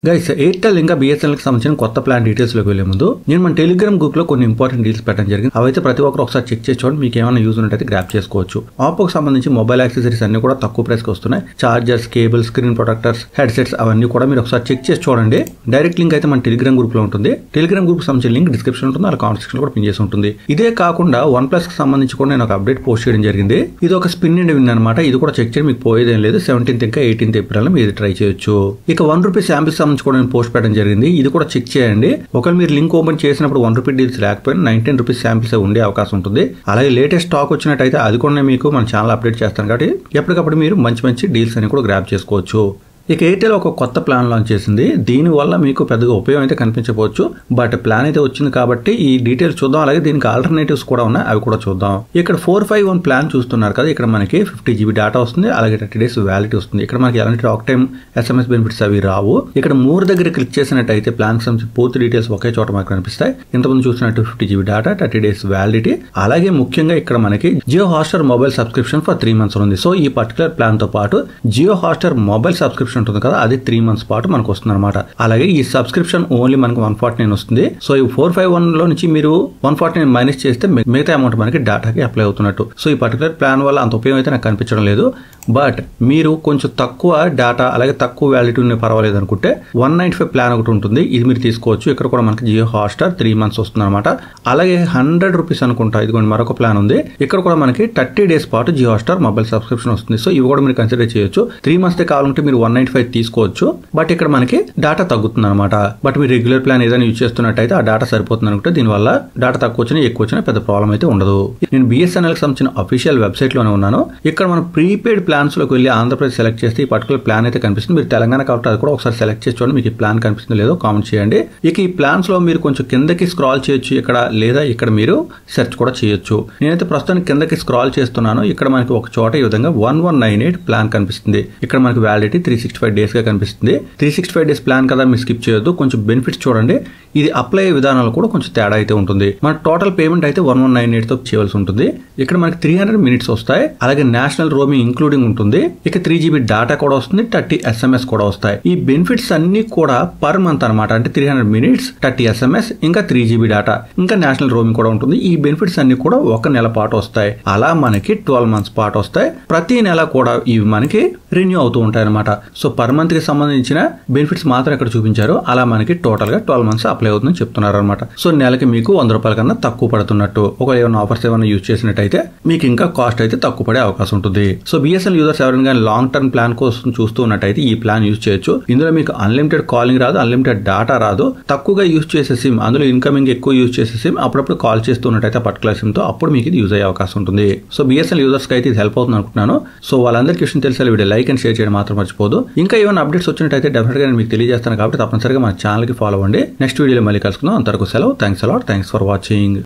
Guys Airtel ఇంకా BSNL కి సంబంధించిన కొత్త ప్లాన్ డీటెయిల్స్ లోకి వెళ్లే ముందు నేను మన టెలిగ్రామ్ గ్రూప్ లో కొన్ని ఇంపార్టెంట్ డీటెయిల్స్ పెట్టడం జరిగింది. అవైతే ప్రతి ఒక్కరు ఒకసారి చెక్ చేసి చూడండి, మీకు ఏమైనా యూజ్ ఉన్నట్టయితే గ్రాప్ చేసుకోవచ్చు. ఆపోకి సంబంధించి మొబైల్ యాక్సెసరీస్ అన్ని కూడా తక్కువ ప్రైస్ కి వస్తున్నాయి. Chargers, cable, screen protectors, headsets అవన్నీ కూడా మీరు ఒకసారి చెక్ చేసి చూడండి. డైరెక్ట్ లింక్ అయితే మన టెలిగ్రామ్ గ్రూప్ లో ఉంటుంది. టెలిగ్రామ్ గ్రూప్ సంబంధించిన లింక్ డిస్క్రిప్షన్ ఉంటుంది, అలా కామెంట్ సెక్షన్ కూడా పిన్ చేసి ఉంటుంది. ఇదే కాకుండా OnePlus కి సంబంధించి కూడా నేను ఒక అప్డేట్ పోస్ట్ చేయడం జరిగింది. ఇది ఒక స్పిన్ అండ్ విన్ అనమాట. ఇది కూడా చెక్ చేయండి, మీకు పోయేదేం లేదు. 17th ఇంకా 18th ఏప్రిల్ మీరు ట్రై చేయొచ్చు. ఇక ₹1 శాంపిల్ సంబంధించి కూడా నేను పోస్ట్ జరిగింది. ఇది కూడా చెక్ చేయండి. ఒకవేళ మీరు లింక్ ఓపెన్ చేసినప్పుడు ₹1 డీల్స్ లేకపోయినా ₹19 శాంపిల్స్ ఉండే అవకాశం ఉంటుంది. అలాగే లేటెస్ట్ స్టాక్ వచ్చినట్టయితే అది కూడా మీకు మన ఛానల్ అప్డేట్ చేస్తాను కాబట్టి ఎప్పటికప్పుడు మీరు మంచి డీల్స్ అని కూడా గ్రాప్ చేసుకోవచ్చు. ఇక ఎయిర్టెల్ ఒక కొత్త ప్లాన్ లాంచ్ చేసింది. దీని వల్ల మీకు పెద్దగా ఉపయోగం అయితే కనిపించవచ్చు, బట్ ప్లాన్ అయితే వచ్చింది కాబట్టి ఈ డీటెయిల్స్ చూద్దాం. అలాగే దీనికి ఆల్టర్నేటివ్స్ కూడా ఉన్నాయి, అవి కూడా చూద్దాం. ఇక్కడ 451 ప్లాన్ చూస్తున్నారు కదా, ఇక్కడ మనకి 50 GB డేటా వస్తుంది, అలాగే 30 days వ్యాలిటీ వస్తుంది. ఇక్కడ మనకి ఎలాంటి టాక్ టైం, SMS బెనిఫిట్స్ అవి రావు. ఇక్కడ మూడు దగ్గర క్లిక్ చేసినట్టయితే ప్లాన్ సంబంధించి పూర్తి డీటెయిల్స్ ఒకే చోట మనకు కనిపిస్తాయి. ఇంతకుముందు చూసినట్టు 50 GB డేటా, 30 days వ్యాలిటీ. అలాగే ముఖ్యంగా ఇక్కడ మనకి Jio Hotstar mobile subscription for 3 months ఉంది. సో ఈ పర్టికులర్ ప్లాన్ తో పాటు జియో హాట్స్టార్ మొబైల్ సబ్స్క్రిప్షన్ ఉంటుంది కదా, అది 3 months పాటు మనకు వస్తుంది అనమాట. అలాగే ఈ సబ్స్క్రిప్షన్ ఓన్లీ మనకు 149 వస్తుంది. సో ఈ 451 లో నుంచి మీరు 149 మైనస్ చేస్తే మిగతా అమౌంట్ మనకి డేటాకి అప్లై అవుతున్నట్టు. సో ఈ పర్టికులర్ ప్లాన్ వల్ల అంత ఉపయోగం అయితే నాకు కనిపించడం లేదు. బట్ మీరు కొంచెం తక్కువ డేటా అలాగే తక్కువ వ్యాలిటీ ఉన్న పర్వాలేదు అనుకుంటే 195 ప్లాన్ ఒకటి ఉంటుంది, ఇది మీరు తీసుకోవచ్చు. ఇక్కడ కూడా మనకి జియో హాట్స్టార్ 3 months వస్తుంది అనమాట. అలాగే ₹100 అనుకుంటా, ఇదిగోండి మరొక ప్లాన్ ఉంది. ఇక్కడ కూడా మనకి 30 days పాటు జియో హాట్స్టార్ మొబైల్ సబ్స్క్రిప్షన్ వస్తుంది. సో ఇవి కూడా మీరు కన్సిడర్ చేయొచ్చు. 3 months కావాలంటే మీరు 195 తీసుకోవచ్చు, బట్ ఇక్కడ మనకి డేటా తగ్గుతుంది అనమాట. బట్ మీరు రెగ్యులర్ ప్లాన్ ఏదైనా యూజ్ చేస్తున్నట్టయితే ఆ డేటా సరిపోతుంది అనుకుంటే దీనివల్ల డేటా తక్కువ వచ్చినా ఎక్కువ వచ్చినా పెద్ద ప్రాబ్లం అయితే ఉండదు. నేను బిఎస్ఎన్ఎల్ కి సంబంధించిన అఫీషియల్ వెబ్సైట్ లోనే ఉన్నాను. ఇక్కడ మనం ప్రీపెయిడ్ ప్లాన్స్ లోకి వెళ్ళి ఆంధ్రప్రదేశ్ సెలెక్ట్ చేస్తే ఈ పర్టికులర్ ప్లాన్ అయితే కనిపిస్తుంది. మీరు తెలంగాణ కాబట్టి అది కూడా ఒకసారి సెలెక్ట్ చేసి చూడండి, మీకు ఈ ప్లాన్ కనిపిస్తుందో లేదో కామెంట్ చేయండి. ఇక ఈ ప్లాన్స్ లో మీరు కొంచెం కిందకి స్క్రాల్ చేయొచ్చు ఇక్కడ, లేదా ఇక్కడ మీరు సెర్చ్ కూడా చేయొచ్చు. నేనైతే ప్రస్తుతానికి కిందకి స్క్రాల్ చేస్తున్నాను. ఇక్కడ మనకి ఒక చోట ఈ విధంగా 1198 ప్లాన్ కనిపిస్తుంది. ఇక్కడ మనకి వ్యాలిడిటీ 365 days గా కనిపిస్తుంది. 365 days ప్లాన్ కదా, మీరు స్కిప్ చేయొద్దు. కొంచెం బెనిఫిట్స్ చూడండి. ఇది అప్లై విధానాలు కూడా కొంచెం తేడా అయితే ఉంటుంది. మన టోటల్ పేమెంట్ అయితే 1198 తో చేయవలసి ఉంటుంది. ఇక్కడ మనకి 300 minutes వస్తాయి. అలాగే నేషనల్ రోమింగ్ ఇంక్లూడింగ్ ఉంటుంది. ఇక 3 GB డేటా కూడా వస్తుంది, 30 SMS కూడా వస్తాయి. ఈ బెనిఫిట్స్ అన్ని కూడా పర్ మంత్ అనమాట. అంటే 300 minutes, 30 SMS, ఇంకా 3 GB డేటా, ఇంకా నేషనల్ రోమింగ్ కూడా ఉంటుంది. ఈ బెనిఫిట్స్ అన్ని కూడా ఒక నెల పాటు వస్తాయి. అలా మనకి 12 months పాటు వస్తాయి. ప్రతి నెల కూడా ఇవి మనకి రెన్యూ అవుతూ ఉంటాయి అనమాట. సో పర్ మంత్ కి సంబంధించిన బెనిఫిట్స్ మాత్రం ఇక్కడ చూపించారు. అలా మనకి టోటల్ గా 12 months అప్లై అవుతుందని చెప్తున్నారు అనమాట. సో నెలకి మీకు ₹100 కన్నా తక్కువ పడుతున్నట్టు. ఒకవేళ ఏమైనా ఆఫర్స్ ఏమైనా యూజ్ చేసినట్టయితే మీకు ఇంకా కాస్ట్ అయితే తక్కువ పడే అవకాశం ఉంటుంది. సో బిఎస్ఎన్ఎల్ యూజర్స్ ఎవరైనా లాంగ్ టర్మ్ ప్లాన్ కోసం చూస్తూ ఉన్నట్టయితే ఈ ప్లాన్ యూజ్ చేయొచ్చు. ఇందులో మీకు అన్లిమిటెడ్ కాలింగ్ రాదు, అన్లిమిటెడ్ డేటా రాదు. తక్కువగా యూజ్ చేసే సిమ్, అందులో ఇన్కమింగ్ ఎక్కువ యూజ్ చేసే సిమ్ అప్పుడప్పుడు కాల్ చేస్తున్నట్టయితే పర్టికులర్ సిమ్ తో అప్పుడు మీకు ఇది యూజ్ అయ్యే అవకాశం ఉంటుంది. సో బిఎస్ఎన్ఎల్ యూజర్స్ కి అయితే ఇది హెల్ప్ అవుతుంది అనుకుంటున్నాను. సో వాళ్ళందరికీ విషయం తెలిసే వీడియో లైక్ అండ్ షేర్ చేయడం మాత్రం మర్చిపోదు. ఇంకా ఏమైనా అప్డేట్స్ వచ్చినట్టయితే డెఫినెట్ గా నేను మీకు తెలియజేస్తాను కాబట్టి తప్పనిసరిగా మన ఛానల్ కి ఫాలో అవ్వండి. నెక్స్ట్ వీడియోలో మళ్ళీ కలుసుకుందాం. అంతవరకు సెలవు. Thanks a lot. Thanks for watching.